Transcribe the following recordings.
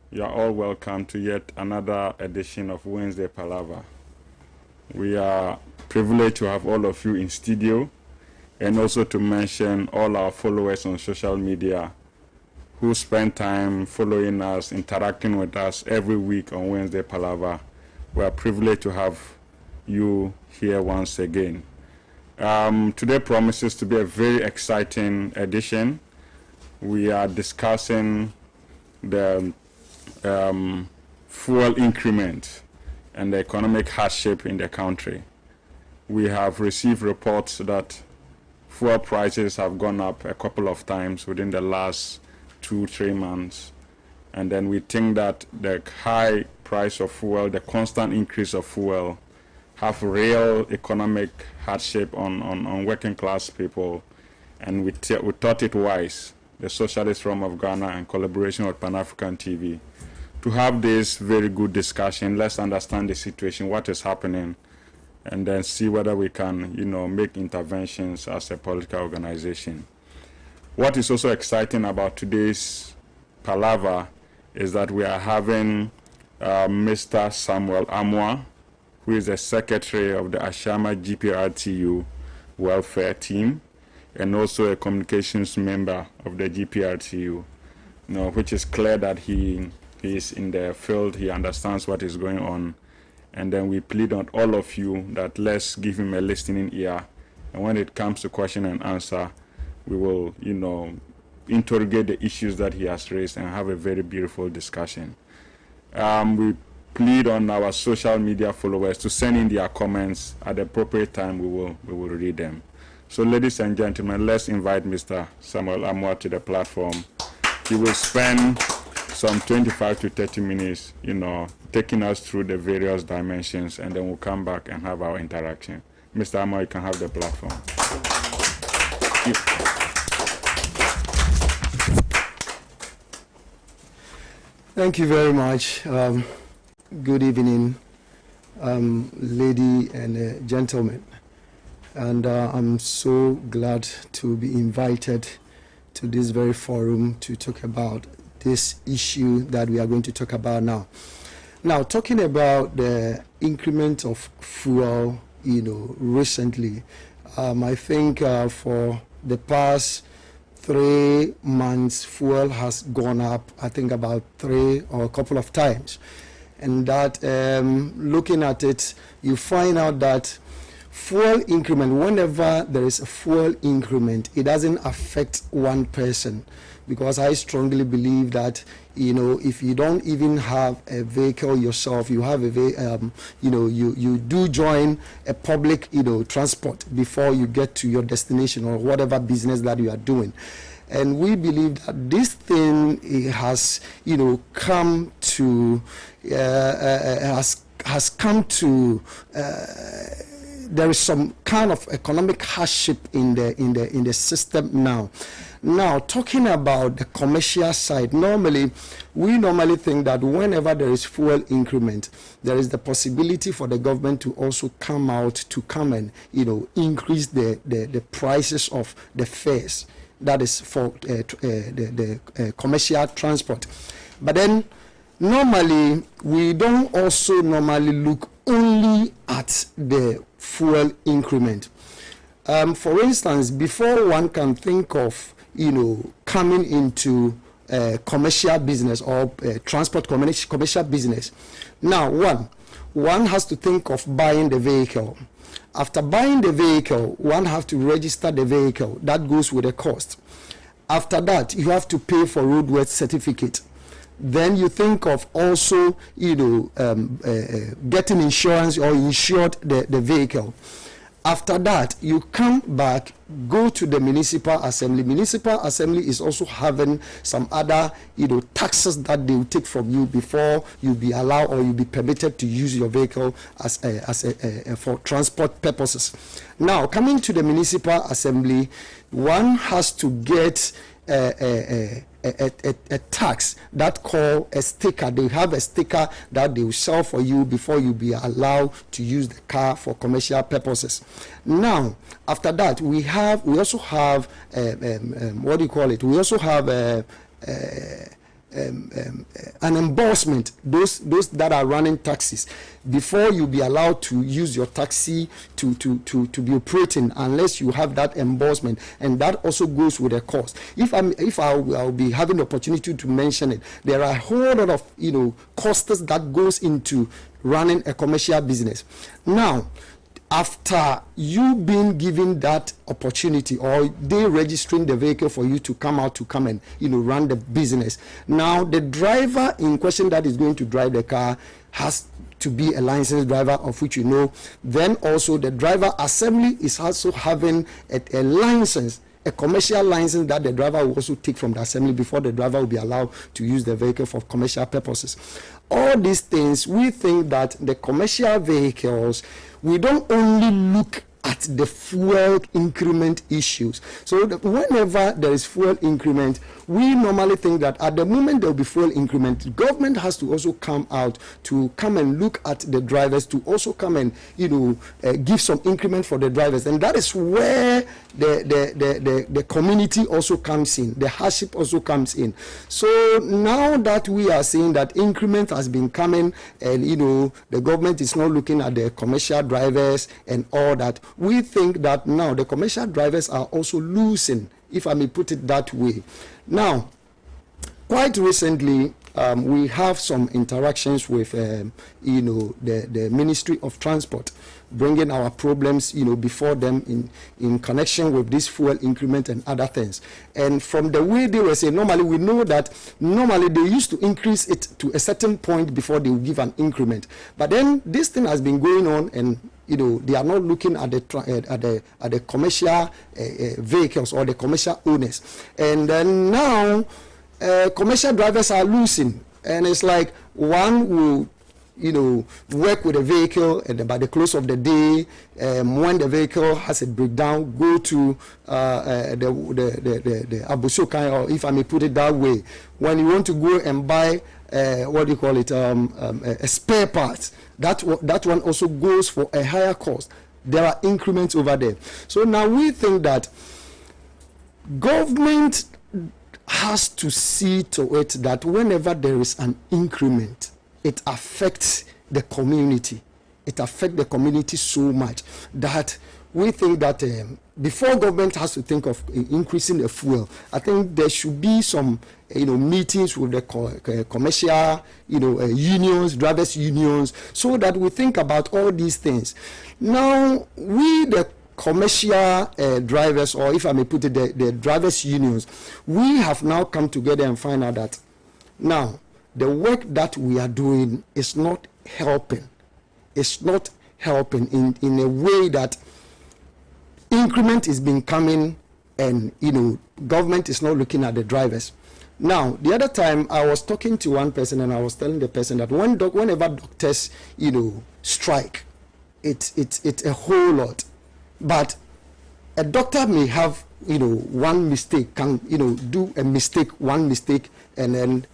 You are all welcome to yet another edition of Wednesday Palaver. We are privileged to have all of you in studio, and also to mention all our followers on social media who spend time following us, interacting with us every week on Wednesday Palaver. We are privileged to have you here once again. Today promises to be a very exciting edition. We are discussing the fuel increment and the economic hardship in the country. We have received reports that fuel prices have gone up a couple of times within the last 2-3 months, and then we think that the high price of fuel, the constant increase of fuel, have real economic hardship on working class people, and we thought it wise, the Socialist Forum of Ghana in collaboration with Pan-African TV, to have this very good discussion. Let's understand the situation, what is happening, and then see whether we can, make interventions as a political organization. What is also exciting about today's Palaver is that we are having Mr. Samuel Amoah, who is the secretary of the Ashama GPRTU welfare team, and also a communications member of the GPRTU, which is clear that he is in the field, he understands what is going on. And then we plead on all of you that let's give him a listening ear. And when it comes to question and answer, we will, interrogate the issues that he has raised and have a very beautiful discussion. We plead on our social media followers to send in their comments at the appropriate time. We will read them. So, ladies and gentlemen, let's invite Mr. Samuel Amoah to the platform. He will spend some 25 to 30 minutes, taking us through the various dimensions, and then we'll come back and have our interaction. Mr. Amoah, you can have the platform. Thank you very much. Good evening, lady and gentlemen. And I'm so glad to be invited to this very forum to talk about this issue that we are going to talk about now. Now, talking about the increment of fuel, recently, I think for the past 3 months, fuel has gone up, I think about 3 or a couple of times. And that, looking at it, you find out that fuel increment, whenever there is a fuel increment, it doesn't affect one person, because I strongly believe that, if you don't even have a vehicle yourself, you have you do join a public, transport before you get to your destination or whatever business that you are doing. And we believe that this thing has, come to, has come to, there is some kind of economic hardship in the system now. Now, talking about the commercial side, we normally think that whenever there is fuel increment, there is the possibility for the government to also come and, increase the prices of the fares. That is for the commercial transport. But then, normally, we don't also normally look only at the fuel increment. For instance, before one can think of, coming into commercial business or transport commercial business, now one has to think of buying the vehicle. After buying the vehicle, one has to register the vehicle. That goes with a cost. After that, you have to pay for roadworthy certificate. Then you think of also, getting insurance or insured the vehicle. After that, you come back, go to the municipal assembly. Municipal assembly is also having some other, taxes that they will take from you before you be allowed or you be permitted to use your vehicle as for transport purposes. Now, coming to the municipal assembly, one has to get a tax that called a sticker. They have a sticker that they will sell for you before you be allowed to use the car for commercial purposes. Now, after that, we also have what do you call it? We also have an emborsement, those that are running taxis, before you be allowed to use your taxi to be operating, unless you have that emborsement, and that also goes with a cost. If I'll be having the opportunity to mention it, there are a whole lot of costs that goes into running a commercial business. Now, after you being given that opportunity, or they registering the vehicle for you to come and run the business, now the driver in question that is going to drive the car has to be a licensed driver, of which then also the driver assembly is also having a license, a commercial license that the driver will also take from the assembly before the driver will be allowed to use the vehicle for commercial purposes. All these things, we think that the commercial vehicles, we don't only look at the fuel increment issues. So whenever there is fuel increment, we normally think that at the moment there will be fuel increment, government has to also come out to come and look at the drivers, to also come and give some increment for the drivers, and that is where the community also comes in, the hardship also comes in. So now that we are seeing that increment has been coming, and the government is not looking at the commercial drivers and all that, we think that now the commercial drivers are also losing, if I may put it that way. Now, quite recently, we have some interactions with, the Ministry of Transport, bringing our problems, before them in connection with this fuel increment and other things. And from the way they were saying, normally we know that normally they used to increase it to a certain point before they will give an increment. But then this thing has been going on, and they are not looking at the commercial vehicles or the commercial owners. And then now commercial drivers are losing, and it's like one will work with a vehicle, and by the close of the day, when the vehicle has a breakdown, go to the Abusokai, or if I may put it that way, when you want to go and buy a spare part, that one also goes for a higher cost. There are increments over there. So now we think that government has to see to it that whenever there is an increment, it affects the community. It affects the community so much that we think that before government has to think of increasing the fuel, I think there should be some meetings with the commercial unions, drivers unions, so that we think about all these things. Now, we the commercial drivers, or if I may put it, the drivers unions, we have now come together and find out that now the work that we are doing is not helping. It's not helping in a way that increment is been coming, and government is not looking at the drivers. Now, the other time I was talking to one person, and I was telling the person that whenever doctors strike, it's a whole lot. But a doctor may have one mistake, can do one mistake, and then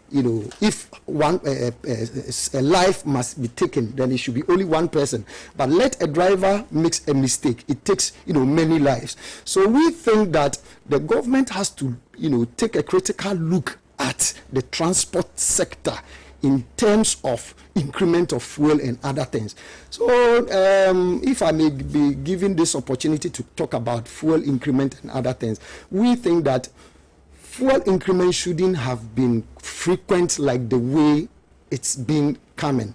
if one a life must be taken, then it should be only one person. But let a driver makes a mistake, it takes many lives. So we think that the government has to take a critical look at the transport sector in terms of increment of fuel and other things. So if I may be given this opportunity to talk about fuel increment and other things, we think that fuel increment shouldn't have been frequent like the way it's been coming.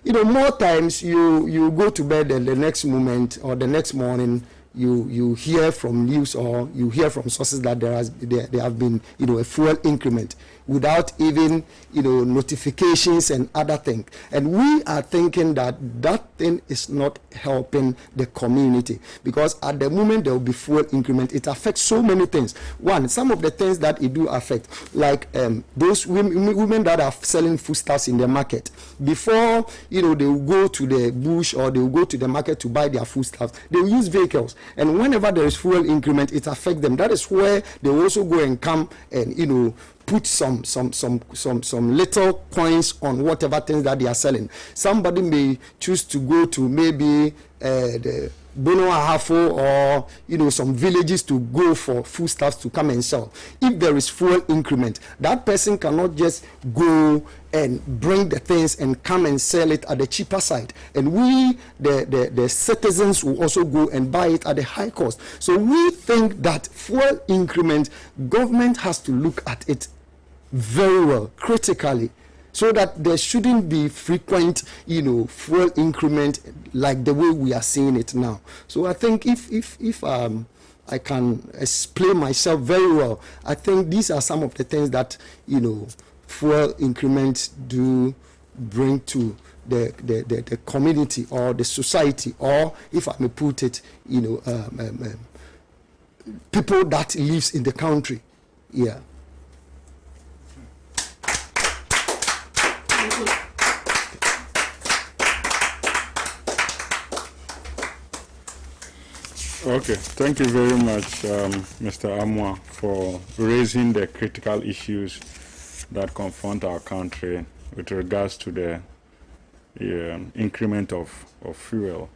More times you go to bed, and the next moment or the next morning you hear from news, or you hear from sources that there have been a fuel increment without even notifications and other things. And we are thinking that thing is not helping the community, because at the moment there will be fuel increment, it affects so many things. One, some of the things that it do affect, like those women that are selling foodstuffs in the market, before they will go to the bush or they will go to the market to buy their foodstuffs, they will use vehicles, and whenever there is fuel increment, it affects them. That is where they will also go and come and put some little coins on whatever things that they are selling. Somebody may choose to go to maybe the Bono Ahafo or some villages to go for foodstuffs to come and sell. If there is fuel increment, that person cannot just go and bring the things and come and sell it at the cheaper side, and we the citizens will also go and buy it at the high cost. So we think that fuel increment, government has to look at it very well, critically, so that there shouldn't be frequent fuel increment like the way we are seeing it now. So I think if I can explain myself very well, I think these are some of the things that fuel increments do bring to the community or the society, or if I may put it, people that lives in the country. Yeah. Okay, thank you very much, Mr. Amoah, for raising the critical issues that confront our country with regards to the increment of fuel.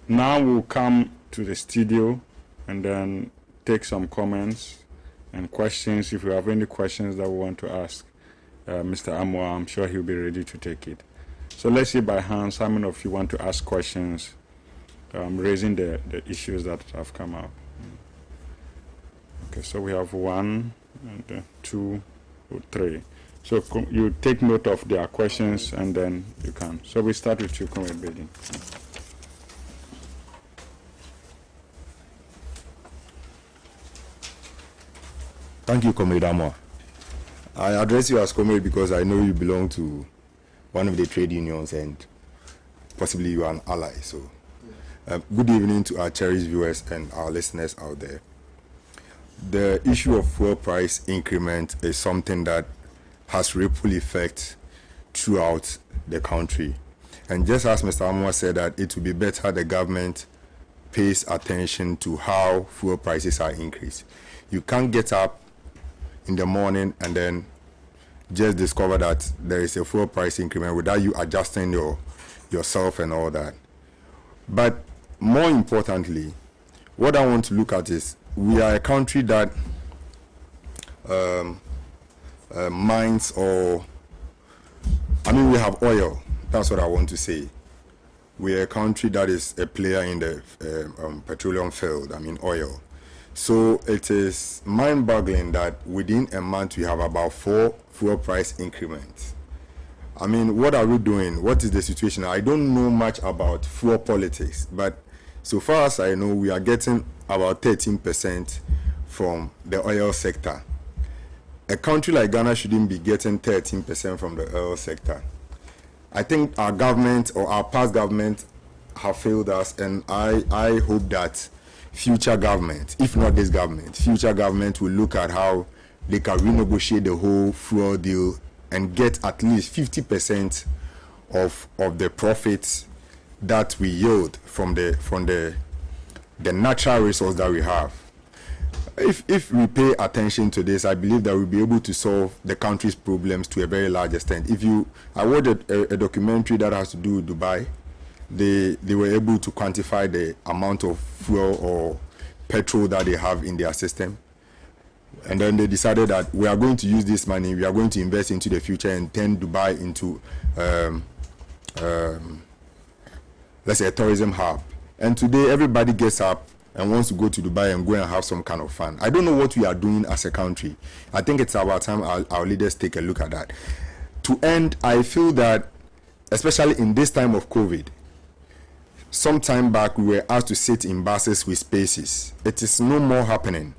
Now we'll come to the studio and then take some comments and questions. If you have any questions that we want to ask Mr. Amoah, I'm sure he'll be ready to take it. So let's see by hands how many of you want to ask questions raising the issues that have come up. Okay, so we have 1 and 2 or 3. So you take note of their questions and then you can. So we start with you, Comrade Bedin. Thank you, Comrade Amoah. I address you as Comrade because I know you belong to one of the trade unions and possibly you are an ally. So good evening to our cherished viewers and our listeners out there. The issue of fuel price increment is something that has ripple effect throughout the country. And just as Mr. Amoah said that it would be better the government pays attention to how fuel prices are increased. You can't get up in the morning and then just discover that there is a fuel price increment without you adjusting yourself and all that. But more importantly, what I want to look at is we are a country that mines, or we have oil. That's what I want to say. We are a country that is a player in the petroleum field, oil. So it is mind-boggling that within a month we have about 4 fuel price increments. What are we doing? What is the situation? I don't know much about fuel politics, but so far as I know, we are getting about 13% from the oil sector. A country like Ghana shouldn't be getting 13% from the oil sector. I think our government or our past government have failed us, and I hope that future government, if not this government, future government will look at how they can renegotiate the whole fuel deal and get at least 50% of the profits that we yield from the natural resource that we have. If we pay attention to this, I believe that we'll be able to solve the country's problems to a very large extent. I watched a documentary that has to do with Dubai. They were able to quantify the amount of fuel or petrol that they have in their system. And then they decided that we are going to use this money, we are going to invest into the future and turn Dubai into, let's say, a tourism hub. And today, everybody gets up and wants to go to Dubai and go and have some kind of fun. I don't know what we are doing as a country. I think it's about time our leaders take a look at that. To end, I feel that, especially in this time of COVID, some time back we were asked to sit in buses with spaces. It is no more happening.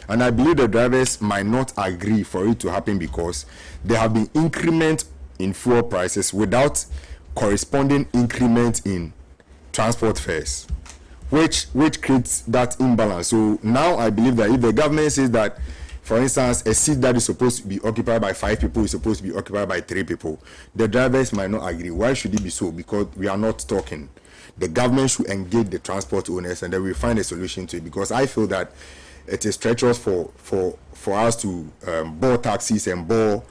And I believe the drivers might not agree for it to happen because there have been increment in fuel prices without corresponding increment in transport fares, which creates that imbalance. So now I believe that if the government says that, for instance, a seat that is supposed to be occupied by 5 people is supposed to be occupied by 3 people, the drivers might not agree. Why should it be so? Because we are not talking. The government should engage the transport owners and then we find a solution to it, because I feel that it is treacherous for us to board taxis and board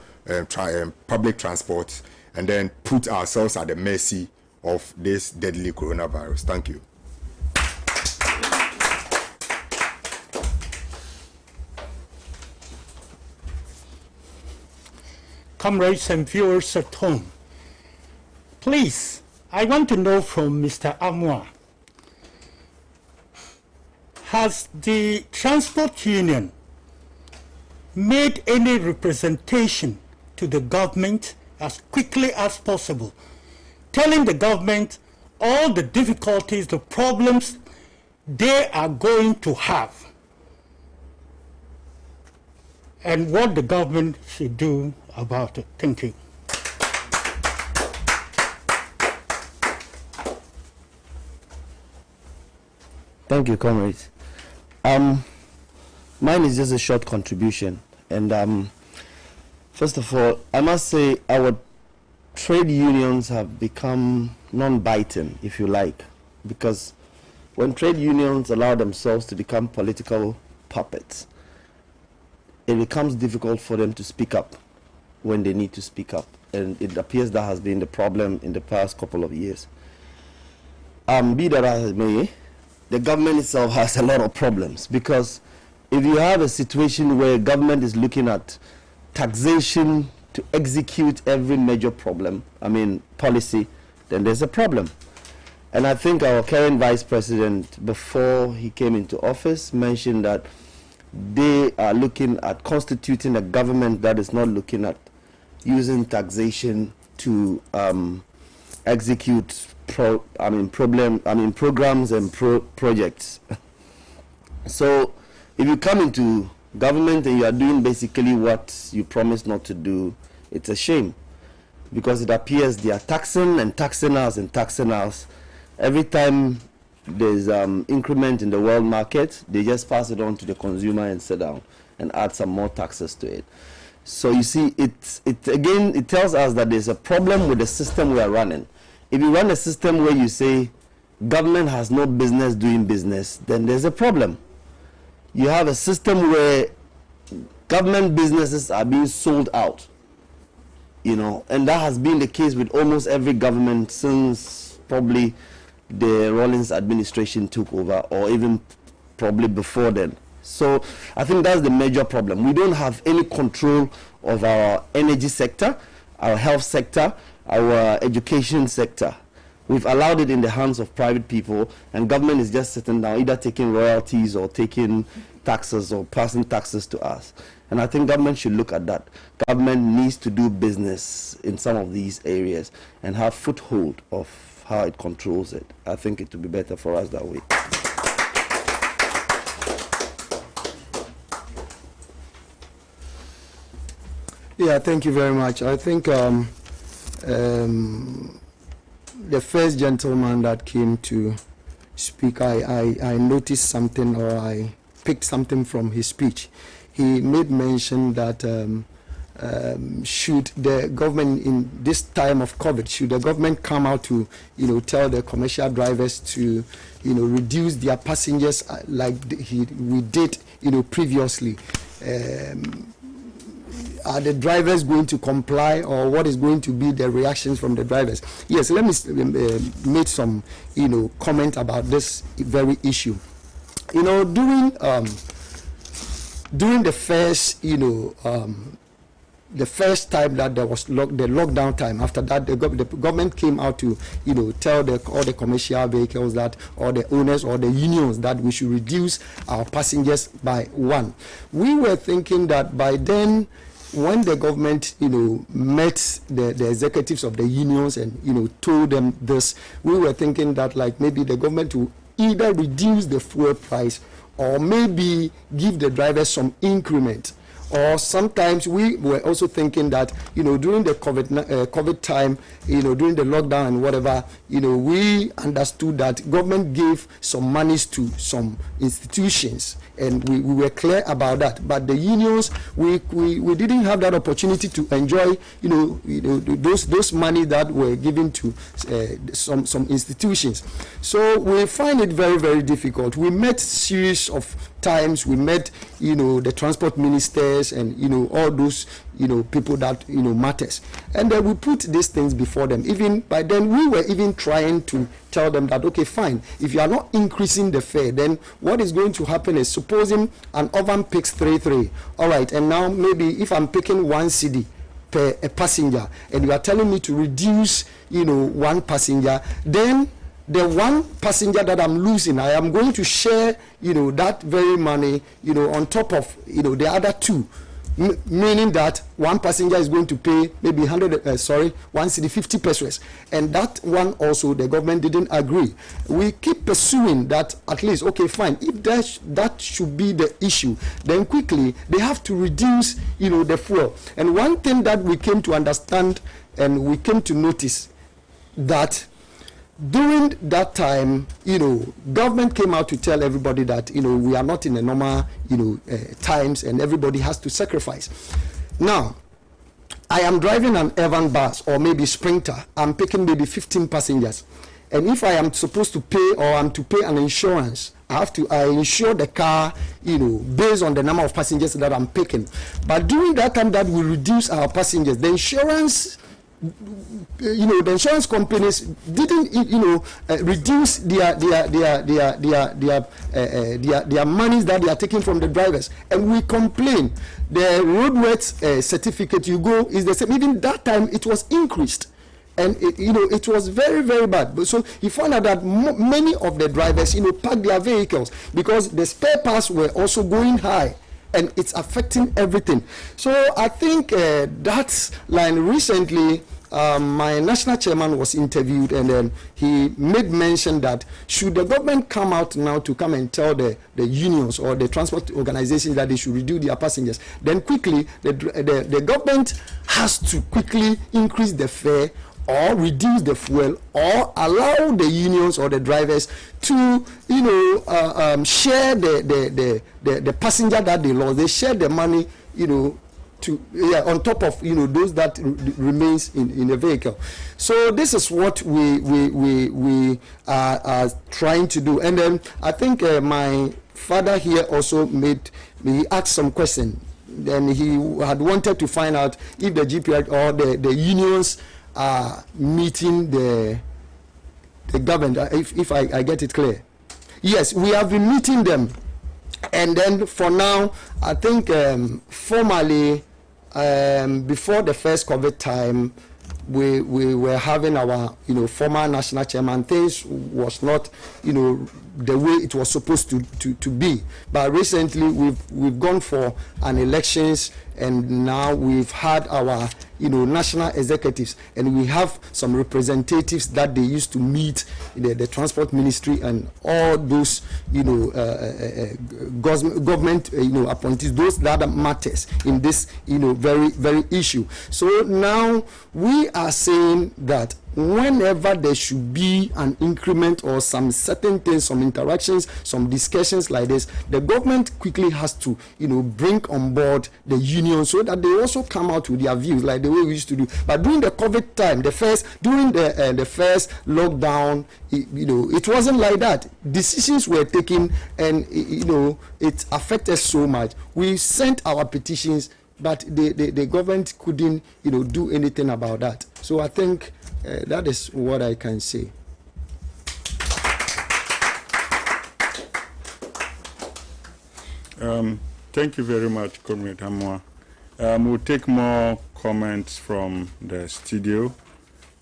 public transport and then put ourselves at the mercy of this deadly coronavirus. Thank you. comrades and viewers at home. Please, I want to know from Mr. Amoah, has the transport union made any representation to the government as quickly as possible, telling the government all the difficulties, the problems they are going to have, and what the government should do about it? Thank you. Thank you, comrades. Mine is just a short contribution, and first of all, I must say our trade unions have become non-biting, if you like, because when trade unions allow themselves to become political puppets, it becomes difficult for them to speak up when they need to speak up, and it appears that has been the problem in the past couple of years. Be that as it may, the government itself has a lot of problems, because if you have a situation where government is looking at taxation to execute every major policy, then there's a problem. And I think our current vice president, before he came into office, mentioned that they are looking at constituting a government that is not looking at using taxation to execute programs and projects. So if you come into government and you are doing basically what you promised not to do, it's a shame, because it appears they are taxing and taxing us and taxing us. Every time there's increment in the world market, they just pass it on to the consumer and sit down and add some more taxes to it. So you see, it tells us that there's a problem with the system we are running. If you run a system where you say government has no business doing business, then there's a problem. You have a system where government businesses are being sold out, and that has been the case with almost every government since probably the Rawlings administration took over, or even probably before then. So I think that's the major problem. We don't have any control of our energy sector, our health sector, our education sector. We've allowed it in the hands of private people, and government is just sitting down, either taking royalties or taking taxes or passing taxes to us. And I think government should look at that. Government needs to do business in some of these areas and have foothold of how it controls it. I think it would be better for us that way. Yeah, thank you very much. I think the first gentleman that came to speak, I noticed something, or I picked something from his speech. He made mention that should the government, in this time of COVID, should the government come out to, tell the commercial drivers to, reduce their passengers like we did, previously. Are the drivers going to comply, or what is going to be the reactions from the drivers? Yes, let me make some, comment about this very issue. During the first, the first time that there was the lockdown time, after that the government came out to tell all the commercial vehicles that, or the owners or the unions, that we should reduce our passengers by 1. We were thinking that by then, when the government met the executives of the unions and told them this, we were thinking that like maybe the government will either reduce the fuel price or maybe give the drivers some increment. Or sometimes we were also thinking that during the COVID time, during the lockdown and whatever, we understood that government gave some monies to some institutions, and we were clear about that. But the unions, we didn't have that opportunity to enjoy those money that were given to some institutions. So we find it very, very difficult. We met series of times. We met the transport ministers and all those people that matters, and then we put these things before them. Even by then, we were even trying to tell them that, okay, fine, if you are not increasing the fare, then what is going to happen is, supposing an oven picks 3.3, all right, and now maybe if I'm picking 1 cedi per a passenger, and you are telling me to reduce, one passenger, then the one passenger that I'm losing, I am going to share, that very money, on top of, the other two. Meaning that one passenger is going to pay maybe 150 pesos, and that one also the government didn't agree. We keep pursuing that, at least, okay, fine, if that should be the issue, then quickly they have to reduce, the fuel. And one thing that we came to understand and we came to notice, that during that time, government came out to tell everybody that, we are not in a normal, times, and everybody has to sacrifice. Now, I am driving an urban bus or maybe Sprinter. I'm picking maybe 15 passengers. And if I am supposed to pay, or I'm to pay an insurance, I insure the car, based on the number of passengers that I'm picking. But during that time that we reduce our passengers, the insurance companies didn't, reduce their monies that they are taking from the drivers, and we complain. The roadworthy certificate you go is the same. Even that time it was increased, and it was very, very bad. But so you found out that many of the drivers, park their vehicles because the spare parts were also going high, and it's affecting everything. So I think that line recently, my national chairman was interviewed, and then he made mention that should the government come out now to come and tell the unions or the transport organizations that they should reduce their passengers, then quickly the government has to quickly increase the fare or reduce the fuel, or allow the unions or the drivers to, share the passenger that they lost. They share the money, on top of those that remains in the vehicle. So this is what we are trying to do. And then I think my father here also he asked some question. Then he had wanted to find out if the GPR or the unions are meeting the government, if I get it clear. Yes, we have been meeting them, and then for now, I think formally, before the first COVID time, we were having our former national chairman. Things was not the way it was supposed to be. But recently we've gone for an elections, and now we've had our national executives, and we have some representatives that they used to meet the transport ministry and all those government appointees, those that matters in this very, very issue. So now we are saying that whenever there should be an increment or some certain things, some interactions, some discussions like this, the government quickly has to bring on board the union so that they also come out with their views like the way we used to do. But during the COVID time, during the first lockdown, it wasn't like that. Decisions were taken, and it affected so much. We sent our petitions, but the government couldn't do anything about that. So I think that is what I can say. Thank you very much, Comrade Amoah. We'll take more comments from the studio,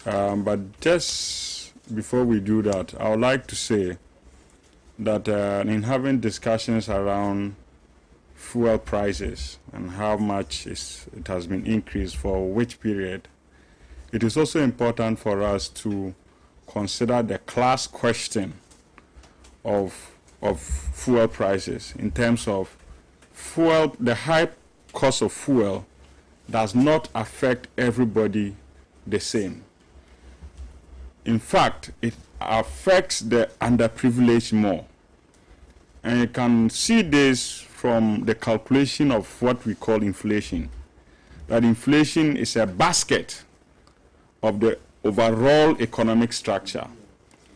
but just before we do that, I would like to say that in having discussions around fuel prices and how much it has been increased for which period, it is also important for us to consider the class question of fuel prices in terms of fuel. The high cost of fuel does not affect everybody the same. In fact, it affects the underprivileged more. And you can see this from the calculation of what we call inflation. That inflation is a basket of the overall economic structure.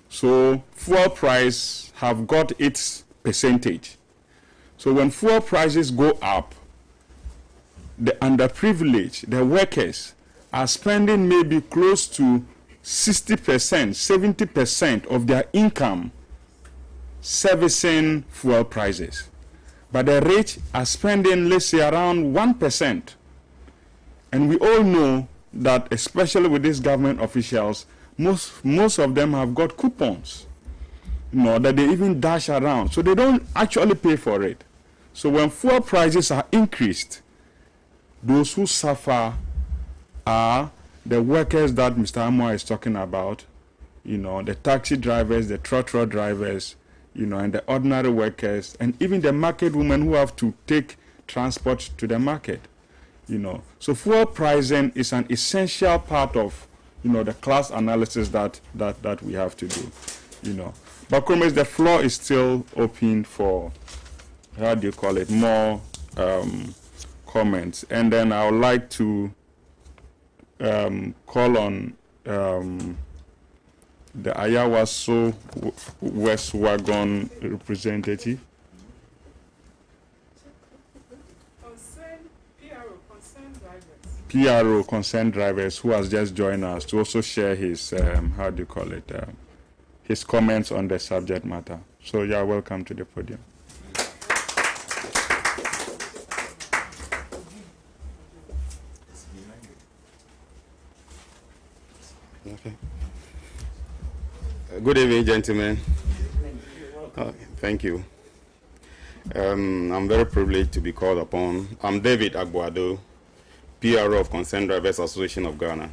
So fuel price have got its percentage. So when fuel prices go up, the underprivileged, the workers, are spending maybe close to 60%, 70% of their income servicing fuel prices. But the rich are spending, let's say, around 1%. And we all know that, especially with these government officials, most of them have got coupons, that they even dash around. So they don't actually pay for it. So when fuel prices are increased, those who suffer are the workers that Mr. Amoah is talking about, the taxi drivers, the trotro drivers, and the ordinary workers, and even the market women who have to take transport to the market. So fuel pricing is an essential part of, the class analysis that we have to do, But Comrades, the floor is still open for, more comments. And then I would like to call on the Ayawaso West Wagon representative. PRO, concerned drivers, who has just joined us to also share his, his comments on the subject matter. So you are welcome to the podium. Okay. Good evening, gentlemen. Thank you. I'm very privileged to be called upon. I'm David Agboado, PRO of Concerned Drivers Association of Ghana.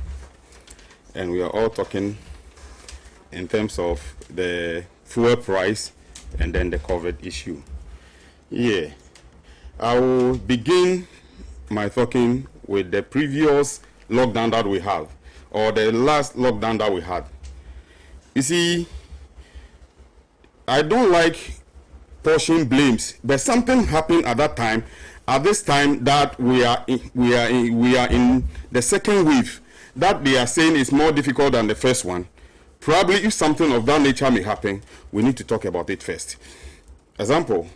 And we are all talking in terms of the fuel price and then the COVID issue. Yeah. I will begin my talking with the previous lockdown that we have, or the last lockdown that we had. You see, I don't like portion blames, but something happened at that time. At this time that we are in the second wave, that they are saying is more difficult than the first one. Probably if something of that nature may happen, we need to talk about it first. Example,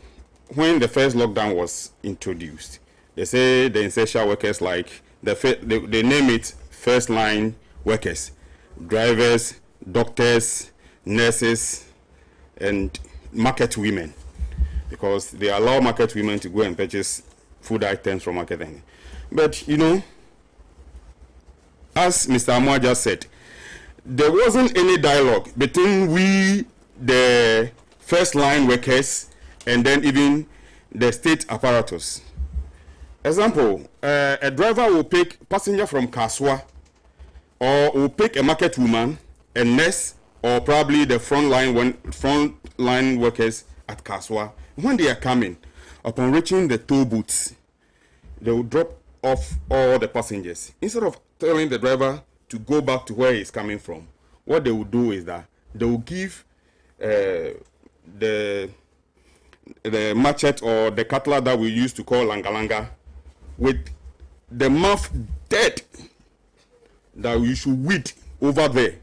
when the first lockdown was introduced, they say the essential workers, like they name it first line workers, drivers, doctors, nurses, and market women, because they allow market women to go and purchase food items from marketing. But as Mr. Amoah just said, there wasn't any dialogue between we, the first line workers, and then even the state apparatus. Example, a driver will pick passenger from Kaswa, or will pick a market woman, a nurse, or probably the front line workers at Kaswa. When they are coming, upon reaching the toll booths, they will drop off all the passengers. Instead of telling the driver to go back to where he's coming from, what they will do is that they will give the machete or the cutlass that we used to call langa-langa with the mouth dead, that we should weed over there.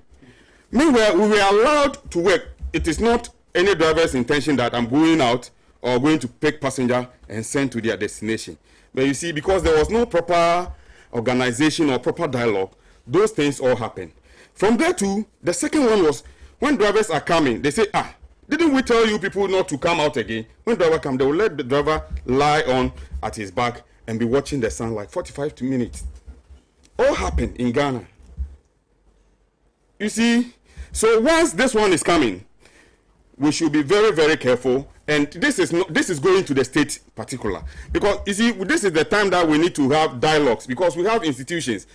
Meanwhile, we were allowed to work. It is not any driver's intention that I'm going out or going to pick passenger and send to their destination. But you see, because there was no proper organization or proper dialogue, those things all happened. From there too, the second one was when drivers are coming, they say, didn't we tell you people not to come out again? When driver come, they will let the driver lie on at his back and be watching the sun like 45 minutes. All happened in Ghana. You see, so once this one is coming, we should be very, very careful. And this is going to the state particular, because you see, this is the time that we need to have dialogues, because we have institutions.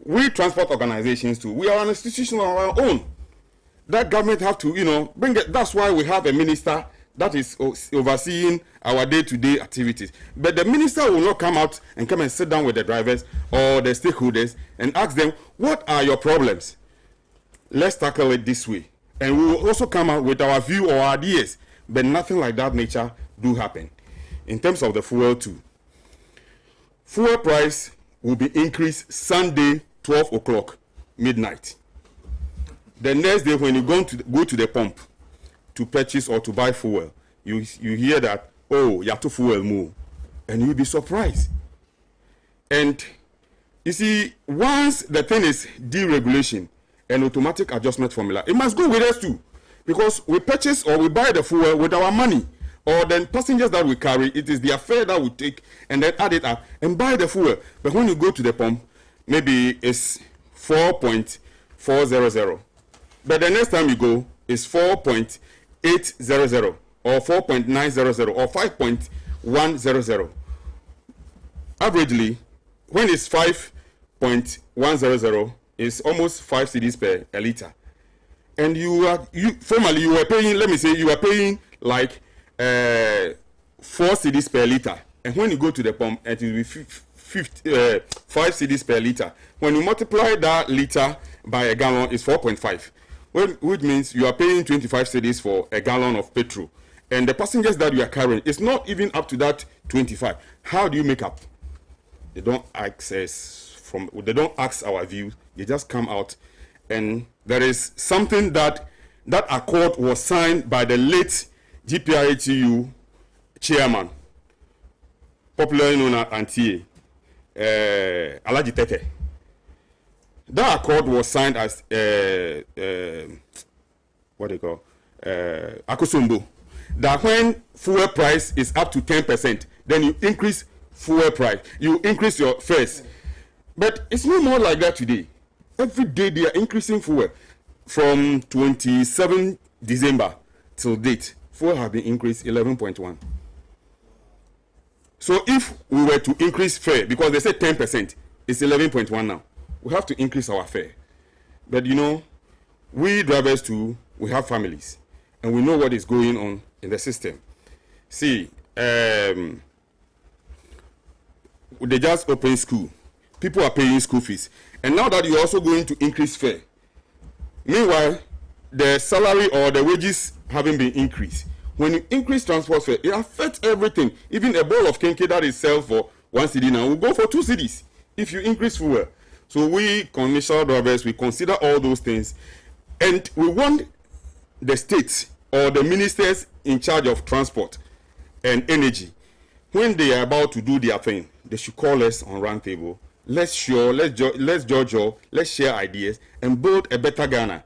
We transport organizations too. We are an institution of our own. That government have to, bring it. That's why we have a minister that is overseeing our day-to-day activities. But the minister will not come out and come and sit down with the drivers or the stakeholders and ask them, what are your problems? Let's tackle it this way. And we will also come out with our view or ideas. But nothing like that nature do happen. In terms of the fuel too. Fuel price will be increased Sunday, 12 o'clock, midnight. The next day when you go to the pump to purchase or to buy fuel, you hear that, you have to fuel more. And you'll be surprised. And you see, once the thing is deregulation and automatic adjustment formula, it must go with us too. Because we purchase or we buy the fuel with our money. Or then passengers that we carry, it is their fare that we take and then add it up and buy the fuel. But when you go to the pump, maybe it's 4.400. But the next time you go, it's 4.800 or 4.900 or 5.100. Averagely, when it's 5.100, it's almost 5 cedis per a liter. And formerly you were paying, let me say, you were paying like 4 cedis per liter. And when you go to the pump, it will be 5 cedis per liter. When you multiply that liter by a gallon, it's 4.5. Which means you are paying 25 cedis for a gallon of petrol. And the passengers that you are carrying, it's not even up to that 25. How do you make up? They don't ask our views. They just come out, and there is something that accord was signed by the late GPITU chairman, popularly known as Antie, Alaji Tete. That accord was signed as what they call Akosombo. That when fuel price is up to 10%, then you increase fuel price. You increase your fares. But it's no more like that today. Every day they are increasing fuel. From 27 December till date, fuel have been increased 11.1. So if we were to increase fare, because they say 10%, it's 11.1 now. We have to increase our fare. But you know, we drivers too, we have families. And we know what is going on in the system. See, they just opened school. People are paying school fees. And now that you're also going to increase fare. Meanwhile, the salary or the wages haven't been increased. When you increase transport fare, it affects everything. Even a bowl of kenke that is sold for 1 cedi now will go for 2 cedis if you increase fuel. So we commercial drivers, we consider all those things. And we want the states or the ministers in charge of transport and energy, when they are about to do their thing, they should call us on round table. Let's judge, let's share ideas and build a better Ghana.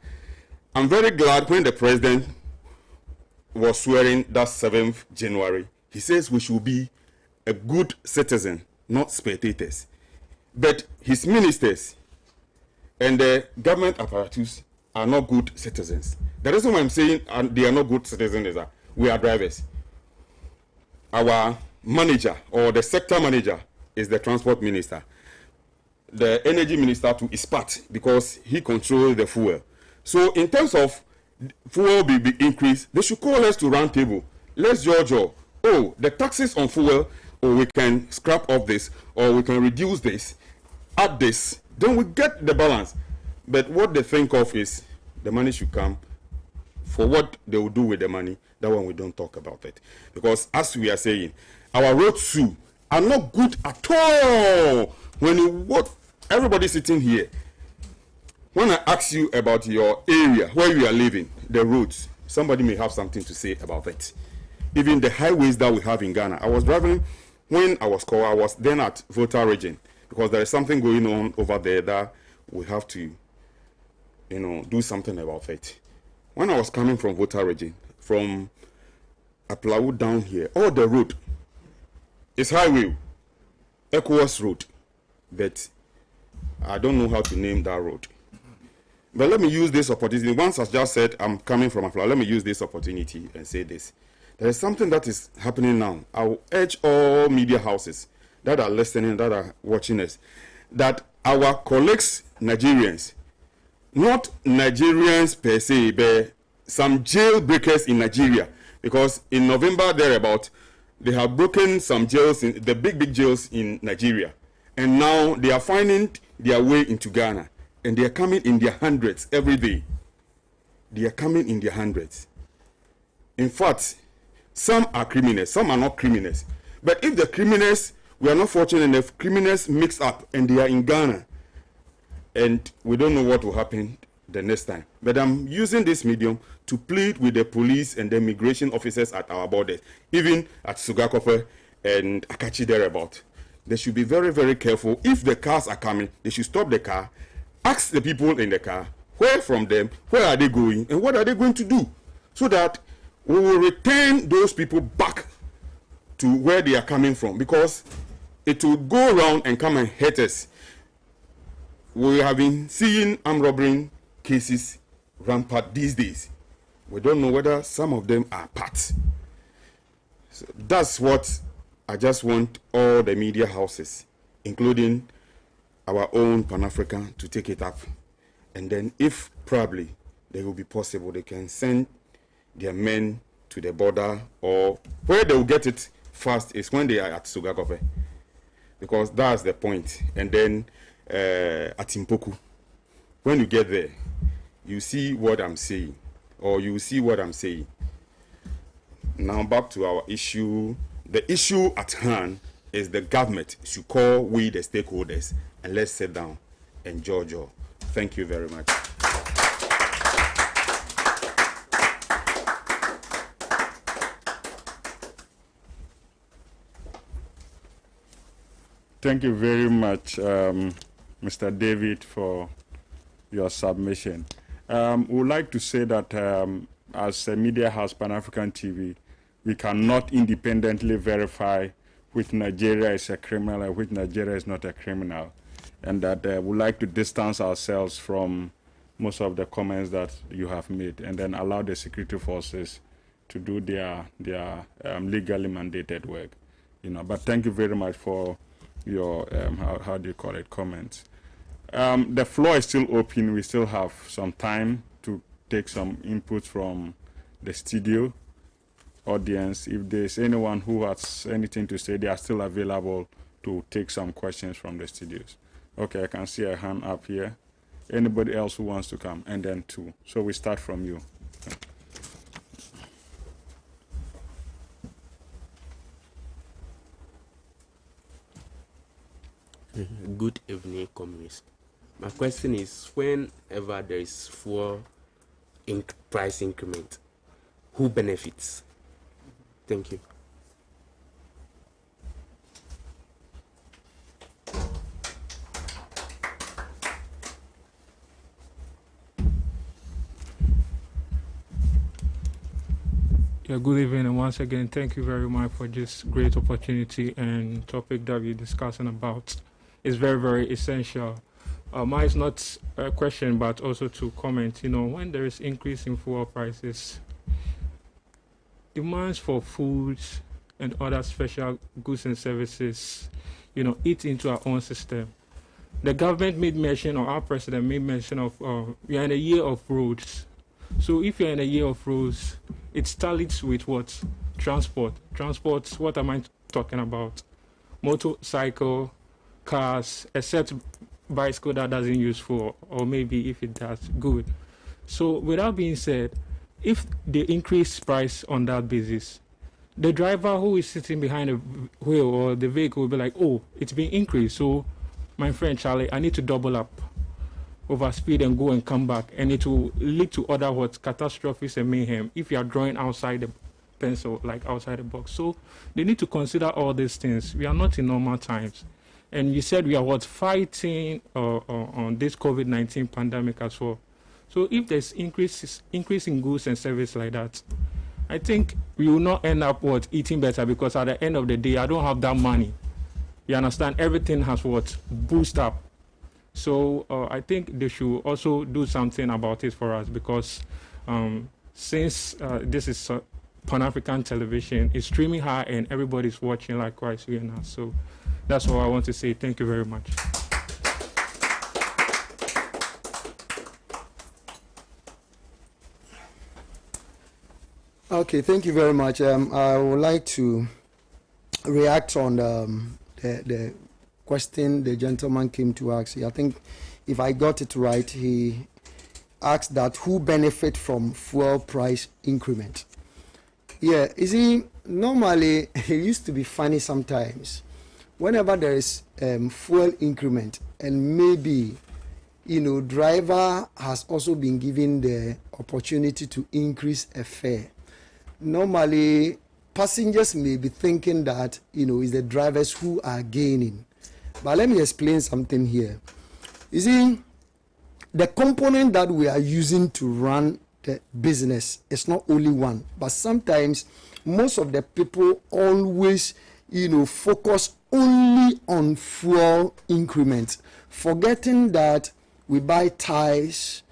I'm very glad when the president was swearing that 7th January, he says we should be a good citizen, not spectators. But his ministers and the government apparatus are not good citizens. The reason why I'm saying they are not good citizens is that we are drivers. Our manager or the sector manager is the transport minister. The energy minister too is part because he controls the fuel. So in terms of fuel be increased, they should call us to round table. Let's judge, the taxes on fuel, or we can scrap off this, or we can reduce this, add this, then we get the balance. But what they think of is the money should come for what they will do with the money. That one we don't talk about it. Because as we are saying, our roads too are not good at all. When you walk, everybody sitting here, when I ask you about your area, where you are living, the roads, somebody may have something to say about it. Even the highways that we have in Ghana. I was driving when I was called, I was then at Volta region, because there is something going on over there that we have to, do something about it. When I was coming from Volta region, from Aplawu down here, all the road is highway, ECOWAS road, but I don't know how to name that road. But let me use this opportunity. Once I just said I'm coming from Aplawu, let me use this opportunity and say this. There is something that is happening now. I will urge all media houses that are listening, that are watching us, that our colleagues, Nigerians, not Nigerians per se, but some jailbreakers in Nigeria, because in November thereabout, they have broken some jails, in the big jails in Nigeria, and now they are finding their way into Ghana, and they are coming in their hundreds every day. They are coming in their hundreds. In fact, some are criminals, some are not criminals. But if the criminals, we are not fortunate enough, criminals mix up and they are in Ghana, and we don't know what will happen the next time. But I'm using this medium to plead with the police and the immigration officers at our borders, even at Sugakope and Akachi thereabout. They should be very, very careful. If the cars are coming, they should stop the car, ask the people in the car, where from them, where are they going, and what are they going to do, so that we will return those people back to where they are coming from, because it will go around and come and hurt us. we have been seeing armed robbery cases rampant these days. We don't know whether some of them are part. So that's what I just want all the media houses, including our own Pan-African, to take it up. And then if probably they will be possible, they can send their men to the border, or where they will get it fast is when they are at Sugakope, because that's the point. And then at Impoku, when you get there, you see what I'm saying, or you see what I'm saying. Now back to our issue. The issue at hand is the government should call we the stakeholders and let's sit down and judge. Thank you very much. Thank you very much, Mr. David, for your submission. We would like to say that as a media house, Pan-African TV, we cannot independently verify which Nigeria is a criminal and which Nigeria is not a criminal. And that we would like to distance ourselves from most of the comments that you have made, and then allow the security forces to do their legally mandated work. But thank you very much for your, how do you call it, comments. The floor is still open. We still have some time to take some input from the studio audience. If there's anyone who has anything to say, they are still available to take some questions from the studios. Okay, I can see a hand up here. Anybody else who wants to come? And then two. So we start from you. Good evening, communists. My question is, whenever there is fuel price increment, who benefits? Thank you. Yeah, good evening, and once again, thank you very much for this great opportunity and topic that we're discussing about. It's very, very essential. Mine is not a question, but also to comment. When there is increase in fuel prices, demands for foods and other special goods and services, eat into our own system. The government made mention, or our president made mention of, we are in a year of roads. So if you're in a year of roads, it tallies with what? Transport. Transport, what am I talking about? Motorcycle, cars, except bicycle that doesn't use fuel, or maybe if it does, good. So with that being said, if they increase price on that basis, the driver who is sitting behind the wheel or the vehicle will be like, oh, it's been increased, so my friend Charlie, I need to double up, overspeed and go and come back, and it will lead to other catastrophes and mayhem if you are drawing outside the pencil, like outside the box. So they need to consider all these things. We are not in normal times. And you said we are fighting on this COVID-19 pandemic as well. So if there's increase in goods and service like that, I think we will not end up eating better, because at the end of the day, I don't have that money. You understand? Everything has boost up. So I think they should also do something about it for us, because since this is Pan-African television, it's streaming high and everybody's watching likewise here now. So that's all I want to say. Thank you very much. Okay, thank you very much. I would like to react on the question the gentleman came to ask. I think if I got it right, he asked that who benefit from fuel price increment. Yeah, you see, normally it used to be funny sometimes. Whenever there is fuel increment, and maybe, driver has also been given the opportunity to increase a fare. Normally, passengers may be thinking that, it's the drivers who are gaining. But let me explain something here. You see, the component that we are using to run the business is not only one, but sometimes most of the people always, focus only on fuel increments. forgetting that we buy tires,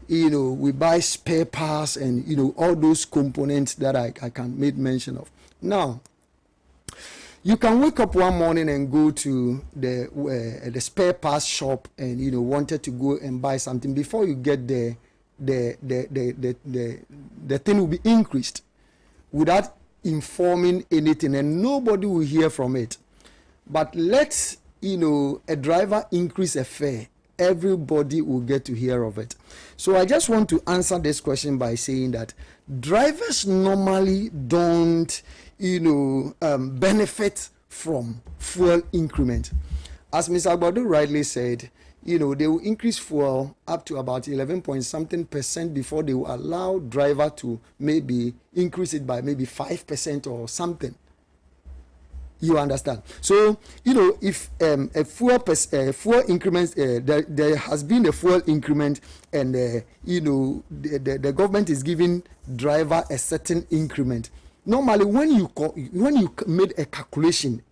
we buy spare parts, and all those components that I can make mention of. Now, you can wake up one morning and go to the spare parts shop and wanted to go and buy something. Before you get there, the thing will be increased without informing anything, and nobody will hear from it. But let's a driver increase a fare, everybody will get to hear of it. So I just want to answer this question by saying that drivers normally don't benefit from fuel increment. As Mr. Agbado rightly said, they will increase fuel up to about 11 point something percent before they will allow driver to maybe increase it by maybe 5% or something. You understand? So, if a fuel increment, there has been a fuel increment, and the government is giving driver a certain increment. Normally, when you made a calculation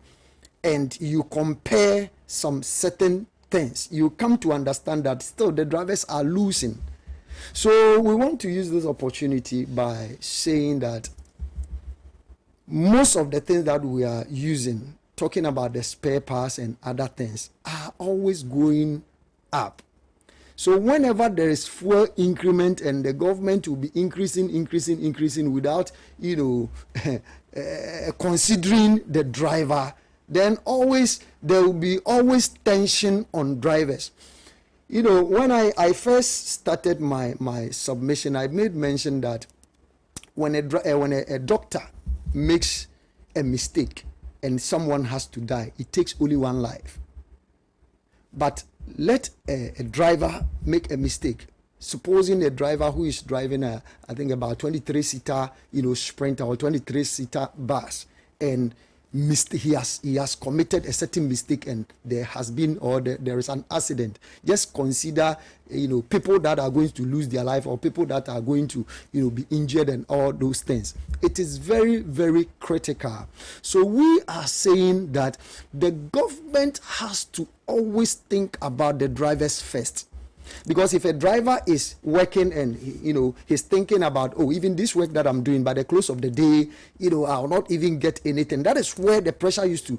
and you compare some certain things, you come to understand that still the drivers are losing. So we want to use this opportunity by saying that most of the things that we are using, talking about the spare parts and other things, are always going up. So whenever there is fuel increment and the government will be increasing without, considering the driver, then always there will be always tension on drivers. When I first started my submission, I made mention that when a doctor makes a mistake and someone has to die, it takes only one life. But let a driver make a mistake. Supposing a driver who is driving I think about 23-seater, Sprinter or 23-seater bus, and he has committed a certain mistake, and there has been there is an accident. Just consider people that are going to lose their life, or people that are going to be injured, and all those things. It is very, very critical. So we are saying that the government has to always think about the drivers first. Because if a driver is working and he's thinking about, even this work that I'm doing, by the close of the day, I'll not even get anything. That is where the pressure used to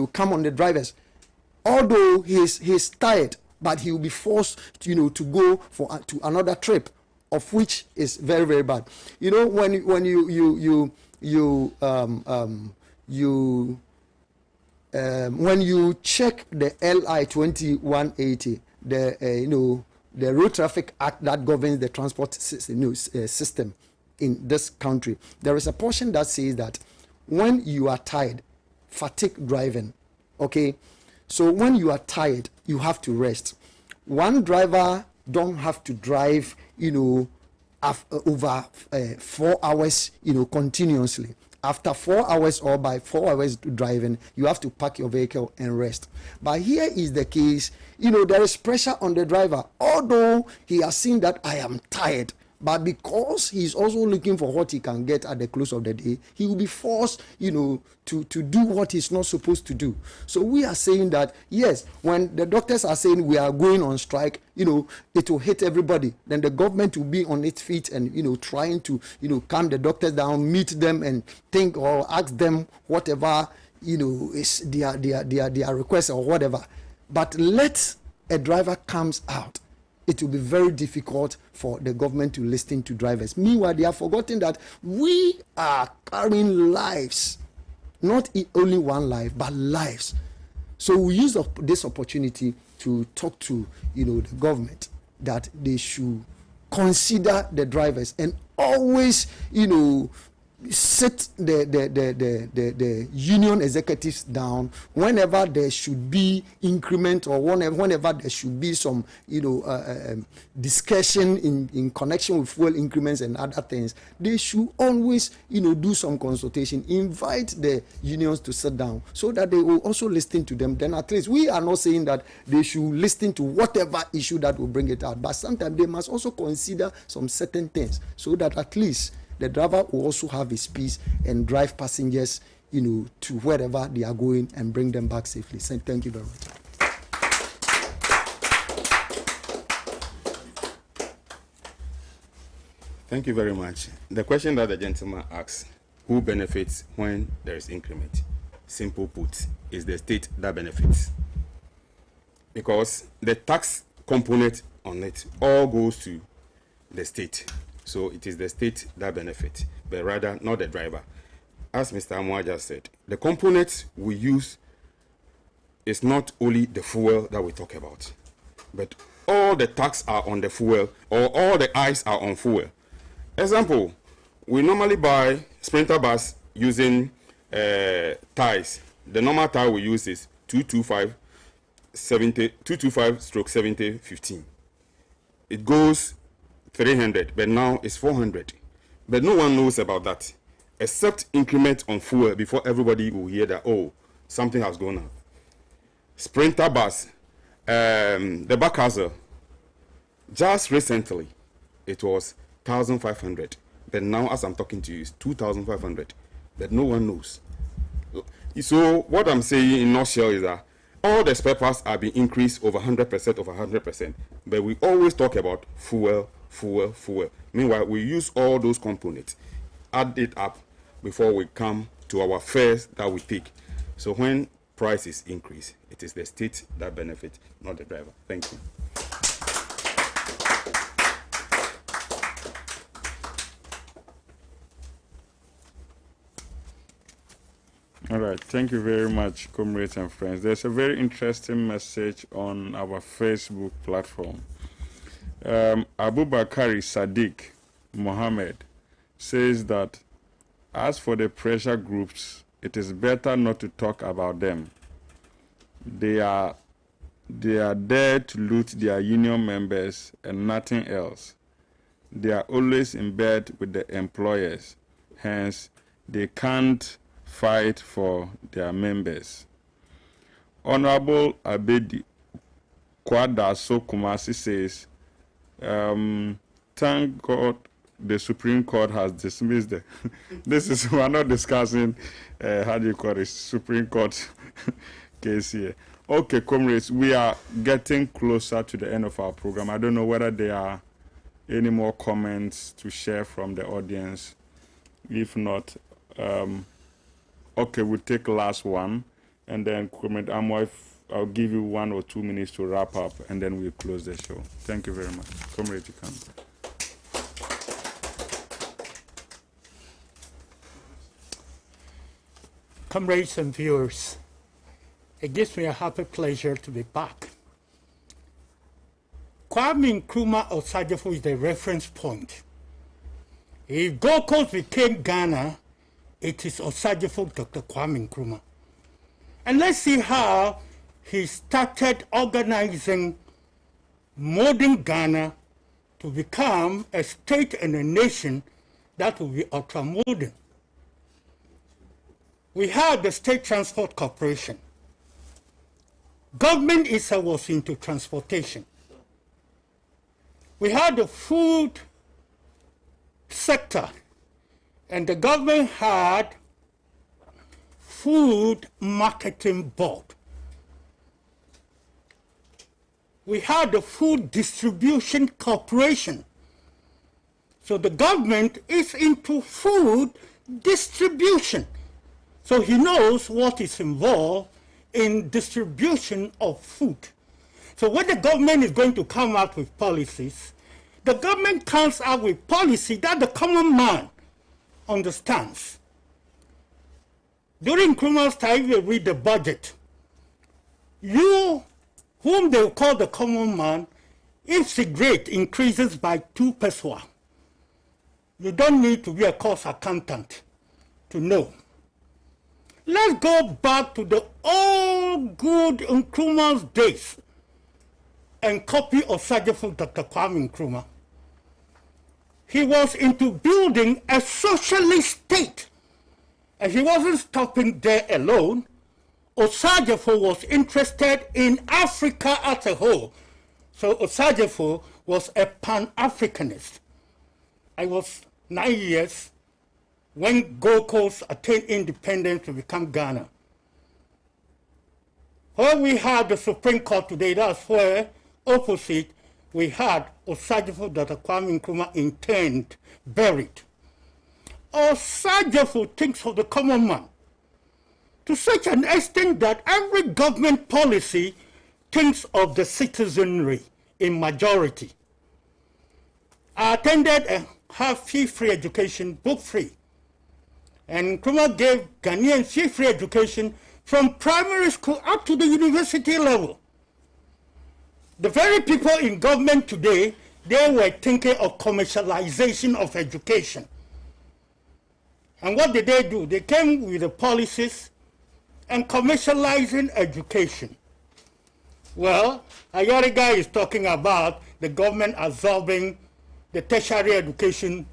come on the drivers. Although he's tired, but he will be forced to go to another trip, of which is very, very bad. When you check the LI 2180, the Road Traffic Act that governs the transport system in this country, there is a portion that says that when you are tired, fatigue driving, okay? So when you are tired, you have to rest. One driver don't have to drive, over 4 hours, continuously. After 4 hours or by 4 hours driving, you have to park your vehicle and rest. But here is the case, there is pressure on the driver. Although he has seen that I am tired, but because he's also looking for what he can get at the close of the day, he will be forced, to do what he's not supposed to do. So we are saying that, yes, when the doctors are saying we are going on strike, it will hit everybody. Then the government will be on its feet and, trying to, calm the doctors down, meet them and think or ask them whatever, is their request or whatever. But let a driver comes out, it will be very difficult for the government to listen to drivers. Meanwhile, they have forgotten that we are carrying lives, not only one life, but lives. So we use this opportunity to talk to the government that they should consider the drivers and always sit the union executives down whenever there should be increment or whenever there should be some discussion in connection with fuel increments and other things. They should always do some consultation, invite the unions to sit down so that they will also listen to them. Then at least we are not saying that they should listen to whatever issue that will bring it out, but sometimes they must also consider some certain things so that at least the driver will also have his peace and drive passengers, to wherever they are going and bring them back safely. So thank you very much. Thank you very much. The question that the gentleman asks, who benefits when there is increment? Simple put, is the state that benefits. Because the tax component on it all goes to the state. So it is the state that benefits, but rather not the driver. As Mr. Amoah just said, the components we use is not only the fuel that we talk about, but all the tax are on the fuel, or all the eyes are on fuel. Example, we normally buy Sprinter bus using ties. The normal tie we use is 225/7015. It goes 300, but now it's 400. But no one knows about that, except increment on fuel before everybody will hear that, oh, something has gone up. Sprinter bus, the Bacazzo, just recently, it was 1,500. But now, as I'm talking to you, it's 2,500. But no one knows. So what I'm saying in nutshell is that all the spare parts are being increased over 100%. But we always talk about fuel. Meanwhile, we use all those components, add it up before we come to our fares that we take. So when prices increase, it is the state that benefits, not the driver. Thank you. All right, thank you very much, comrades and friends. There's a very interesting message on our Facebook platform. Abubakari Sadiq Mohammed says that as for the pressure groups, it is better not to talk about them. They are there to loot their union members and nothing else. They are always in bed with the employers, hence they can't fight for their members. Honorable Abedi Kwadaso Kumasi says, thank God the Supreme Court has dismissed the we are not discussing how do you call it, Supreme Court case here. Okay, comrades, we are getting closer to the end of our program. I don't know whether there are any more comments to share from the audience. If not, okay, we'll take last one, and then Comrade Amoah, I'll give you 1 or 2 minutes to wrap up, and then we'll close the show. Thank you very much. Comrade, you can. Comrades and viewers, it gives me a happy pleasure to be back. Kwame Nkrumah Osagyefo is the reference point. If Gold Coast became Ghana, it is Osagyefo Dr. Kwame Nkrumah. And let's see how he started organizing modern Ghana to become a state and a nation that will be ultra-modern. We had the State Transport Corporation. Government itself was into transportation. We had the food sector, and the government had Food Marketing Board. We had the Food Distribution Corporation. So the government is into food distribution. So he knows what is involved in distribution of food. So when the government is going to come out with policies, the government comes out with policy that the common man understands. During Nkrumah's time, you read the budget. You, whom they call the common man, if cigarette increases by 2 pesos, you don't need to be a cost accountant to know. Let's go back to the old good Nkrumah's days and copy Osagyefo Dr. Kwame Nkrumah. He was into building a socialist state. And he wasn't stopping there alone. Osagyefo was interested in Africa as a whole. So Osagyefo was a Pan-Africanist. I was 9 years when Gold Coast attained independence to become Ghana. Where we have the Supreme Court today, that's where opposite we had Osajifo Dr. Kwame Nkrumah interned, buried. Osajifo thinks of the common man to such an extent that every government policy thinks of the citizenry in majority. I attended a half-fee-free education, book-free, and Nkrumah gave Ghanaians fee-free education from primary school up to the university level. The very people in government today, they were thinking of commercialization of education. And what did they do? They came with the policies and commercializing education. Well, Ayariga is talking about the government absorbing the tertiary education,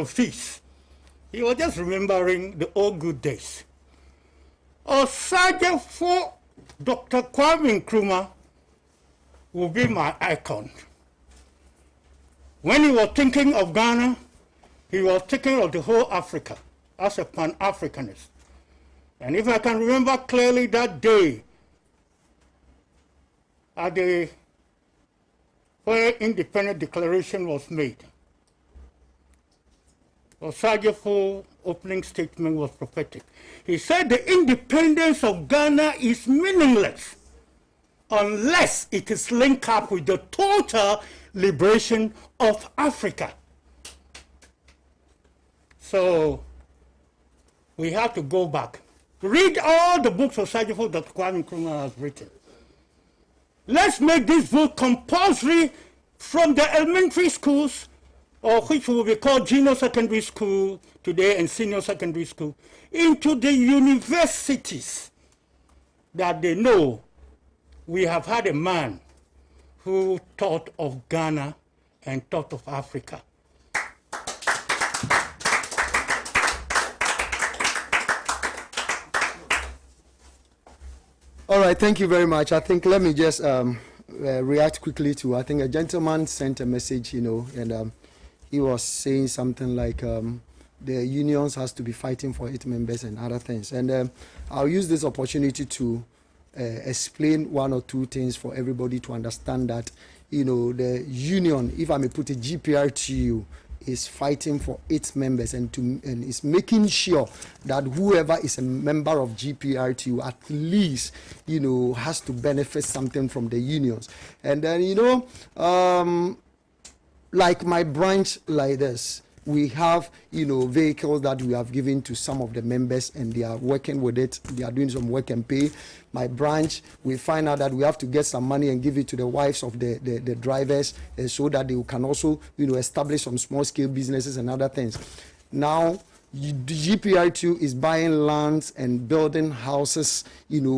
fees. He was just remembering the old good days. Osajifo Dr. Kwame Nkrumah will be my icon. When he was thinking of Ghana, he was thinking of the whole Africa as a Pan-Africanist. And if I can remember clearly that day where independent declaration was made, Osajifo's opening statement was prophetic. He said the independence of Ghana is meaningless unless it is linked up with the total liberation of Africa. So we have to go back. Read all the books Osajifo that Kwame Nkrumah has written. Let's make this book compulsory from the elementary schools, or which will be called junior secondary school today and senior secondary school, into the universities, that they know we have had a man who thought of Ghana and thought of Africa. All right, thank you very much. I think let me just react quickly to, I think a gentleman sent a message, and he was saying something like the unions has to be fighting for its members and other things. And I'll use this opportunity to explain one or two things for everybody to understand that, the union, if I may put it, GPRTU, is fighting for its members and is making sure that whoever is a member of GPRTU at least, has to benefit something from the unions. And then, like my branch like this, we have, vehicles that we have given to some of the members and they are working with it. They are doing some work and pay. My branch, we find out that we have to get some money and give it to the wives of the drivers so that they can also, establish some small scale businesses and other things. Now, the GPRTU is buying lands and building houses,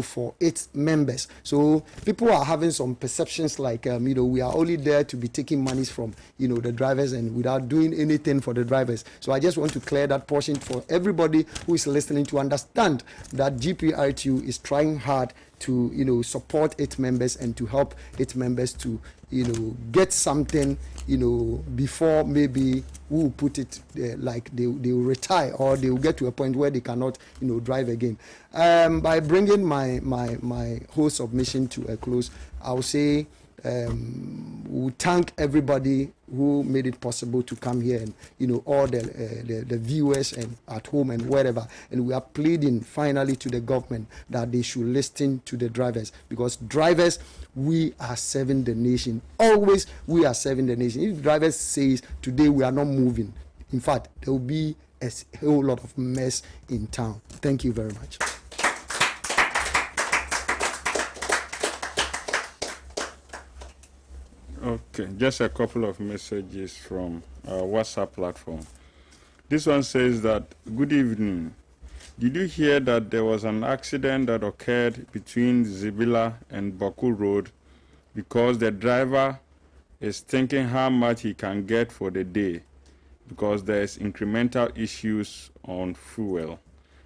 for its members. So people are having some perceptions like, we are only there to be taking monies from, the drivers and without doing anything for the drivers. So I just want to clear that portion for everybody who is listening to understand that GPRTU is trying hard to, support its members and to help its members to, get something, before maybe we will put it like they will retire or they will get to a point where they cannot, drive again. By bringing my whole submission to a close, I will say we thank everybody who made it possible to come here and, all the viewers and at home and wherever. And we are pleading finally to the government that they should listen to the drivers, because drivers, we are serving the nation. Always we are serving the nation. If drivers says today we are not moving, in fact, there will be a whole lot of mess in town. Thank you very much. Okay, just a couple of messages from our WhatsApp platform. This one says that, good evening. Did you hear that there was an accident that occurred between Zibila and Baku Road because the driver is thinking how much he can get for the day because there's incremental issues on fuel?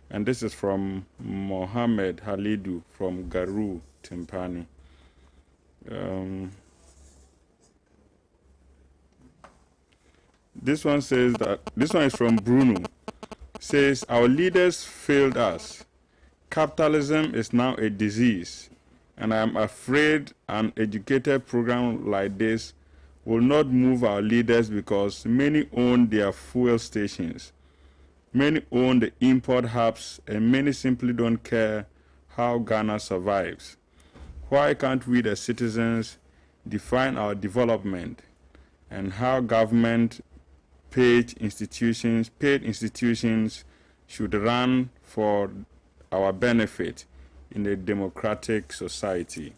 And this is from Mohammed Halidu from Garu, Timpani. This one says that, this one is from Bruno, says our leaders failed us. Capitalism is now a disease, and I am afraid an educated program like this will not move our leaders because many own their fuel stations, many own the import hubs, and many simply don't care how Ghana survives. Why can't we, the citizens, define our development and how government paid institutions should run for our benefit in a democratic society?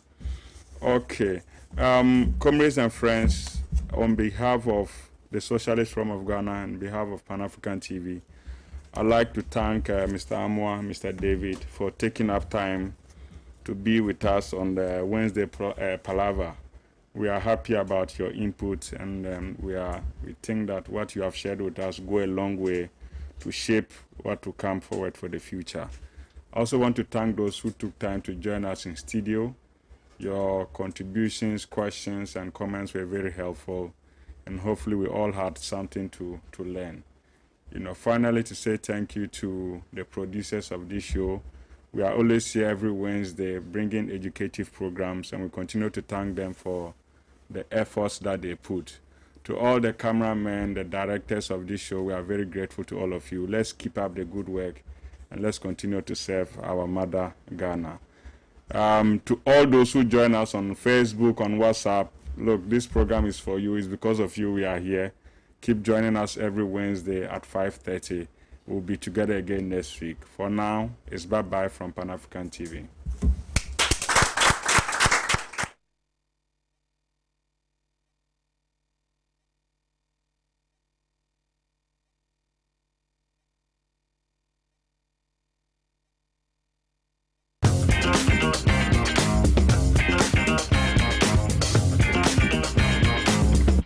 Okay, comrades and friends, on behalf of the Socialist Forum of Ghana and on behalf of Pan-African TV, I'd like to thank Mr. Amoah, Mr. David, for taking up time to be with us on the Wednesday Palaver. We are happy about your input, and we think that what you have shared with us go a long way to shape what to come forward for the future. I also want to thank those who took time to join us in studio. Your contributions, questions, and comments were very helpful, and hopefully we all had something to learn. Finally, to say thank you to the producers of this show. We are always here every Wednesday bringing educative programs, and we continue to thank them for the efforts that they put. To all the cameramen, the directors of this show, we are very grateful to all of you. Let's keep up the good work, and let's continue to serve our mother, Ghana. To all those who join us on Facebook, on WhatsApp, look, this program is for you. It's because of you we are here. Keep joining us every Wednesday at 5:30. We'll be together again next week. For now, it's bye-bye from Pan-African TV.